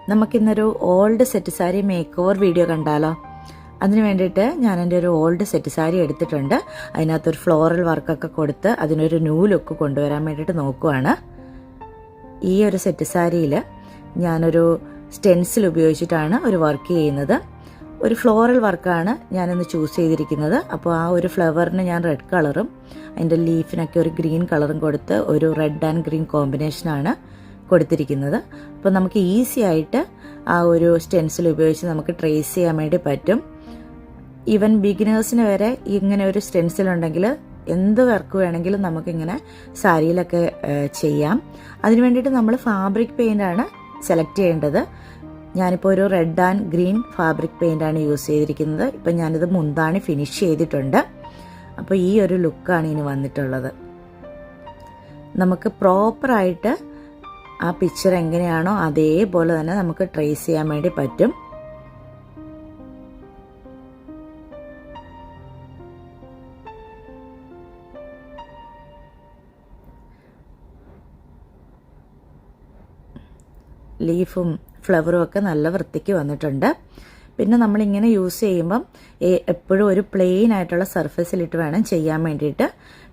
നമുക്കിന്നൊരു old set sari make over video കണ്ടാലോ? അതിന് വേണ്ടിയിട്ട് ഞാൻ എൻ്റെ ഒരു ഓൾഡ് സെറ്റ് സാരി എടുത്തിട്ടുണ്ട്. അതിനകത്തൊരു ഫ്ലോറൽ വർക്കൊക്കെ കൊടുത്ത് അതിനൊരു ന്യൂ ലുക്ക് കൊണ്ടുവരാൻ വേണ്ടിയിട്ട് നോക്കുവാണ്. ഈ ഒരു സെറ്റ് സാരിയിൽ ഞാനൊരു സ്റ്റെൻസിൽ ഉപയോഗിച്ചിട്ടാണ് ഒരു വർക്ക് ചെയ്യുന്നത്. ഒരു ഫ്ലോറൽ വർക്കാണ് ഞാനിന്ന് ചൂസ് ചെയ്തിരിക്കുന്നത്. അപ്പോൾ ആ ഒരു ഫ്ലവറിന് ഞാൻ റെഡ് കളറും അതിൻ്റെ ലീഫിനൊക്കെ ഒരു ഗ്രീൻ കളറും കൊടുത്ത് ഒരു റെഡ് ആൻഡ് ഗ്രീൻ കോമ്പിനേഷനാണ് കൊടുത്തിരിക്കുന്നത്. അപ്പോൾ നമുക്ക് ഈസി ആയിട്ട് ആ ഒരു സ്റ്റെൻസിൽ ഉപയോഗിച്ച് നമുക്ക് ട്രേസ് ചെയ്യാൻ വേണ്ടി പറ്റും. ഈവൻ ബിഗിനേഴ്സിന് വരെ ഇങ്ങനെ ഒരു സ്റ്റെൻസിൽ ഉണ്ടെങ്കിൽ എന്ത് വർക്ക് വേണമെങ്കിലും നമുക്കിങ്ങനെ സാരിയിലൊക്കെ ചെയ്യാം. അതിന് വേണ്ടിയിട്ട് നമ്മൾ ഫാബ്രിക് പെയിൻ്റാണ് സെലക്ട് ചെയ്യേണ്ടത്. ഞാനിപ്പോൾ ഒരു റെഡ് ആൻഡ് ഗ്രീൻ ഫാബ്രിക് പെയിൻ്റാണ് യൂസ് ചെയ്തിരിക്കുന്നത്. ഇപ്പം ഞാനിത് മുന്താണി ഫിനിഷ് ചെയ്തിട്ടുണ്ട്. അപ്പോൾ ഈ ഒരു ലുക്കാണ് ഇനി വന്നിട്ടുള്ളത്. നമുക്ക് പ്രോപ്പറായിട്ട് ആ പിക്ചർ എങ്ങനെയാണോ അതേപോലെ തന്നെ നമുക്ക് ട്രേസ് ചെയ്യാൻ വേണ്ടി പറ്റും. ലീഫും ഫ്ലവറും ഒക്കെ നല്ല വൃത്തിക്ക് വന്നിട്ടുണ്ട്. പിന്നെ നമ്മളിങ്ങനെ യൂസ് ചെയ്യുമ്പം എപ്പോഴും ഒരു പ്ലെയിൻ ആയിട്ടുള്ള സർഫസിലിട്ട് വേണം ചെയ്യാൻ വേണ്ടിയിട്ട്.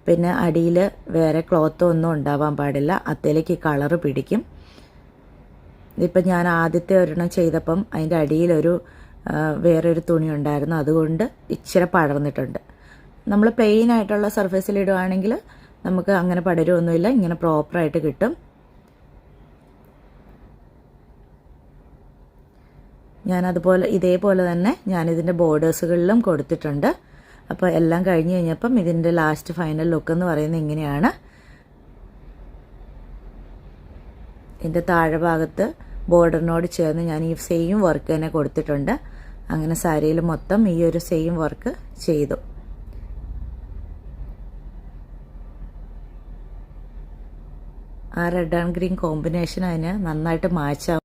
പിന്നെ അടിയിൽ വേറെ ക്ലോത്തോ ഒന്നും ഉണ്ടാവാൻ പാടില്ല, അതിലേക്ക് കളറ് പിടിക്കും. ഇപ്പം ഞാൻ ആദ്യത്തെ ഒരെണ്ണം ചെയ്തപ്പം അതിൻ്റെ അടിയിലൊരു വേറൊരു തുണി ഉണ്ടായിരുന്നു, അതുകൊണ്ട് ഇച്ചിരി പടർന്നിട്ടുണ്ട്. നമ്മൾ പ്ലെയിൻ ആയിട്ടുള്ള സർഫസിലിടുകയാണെങ്കിൽ നമുക്ക് അങ്ങനെ പടരുമൊന്നുമില്ല, ഇങ്ങനെ പ്രോപ്പറായിട്ട് കിട്ടും. ഞാനതുപോലെ ഇതേപോലെ തന്നെ ഞാനിതിൻ്റെ ബോർഡേഴ്സുകളിലും കൊടുത്തിട്ടുണ്ട്. അപ്പോൾ എല്ലാം കഴിഞ്ഞ് കഴിഞ്ഞപ്പം ഇതിൻ്റെ ലാസ്റ്റ് ഫൈനൽ ലുക്ക് എന്ന് പറയുന്നത് ഇങ്ങനെയാണ്. ഇതിൻ്റെ താഴെ ഭാഗത്ത് ബോർഡറിനോട് ചേർന്ന് ഞാൻ ഈ സെയിം വർക്ക് തന്നെ കൊടുത്തിട്ടുണ്ട്. അങ്ങനെ സാരിയിൽ മൊത്തം ഈ ഒരു സെയിം വർക്ക് ചെയ്തു. ആ റെഡ് ആൻഡ് ഗ്രീൻ കോമ്പിനേഷൻ അതിന് നന്നായിട്ട് മാച്ച് ആവും.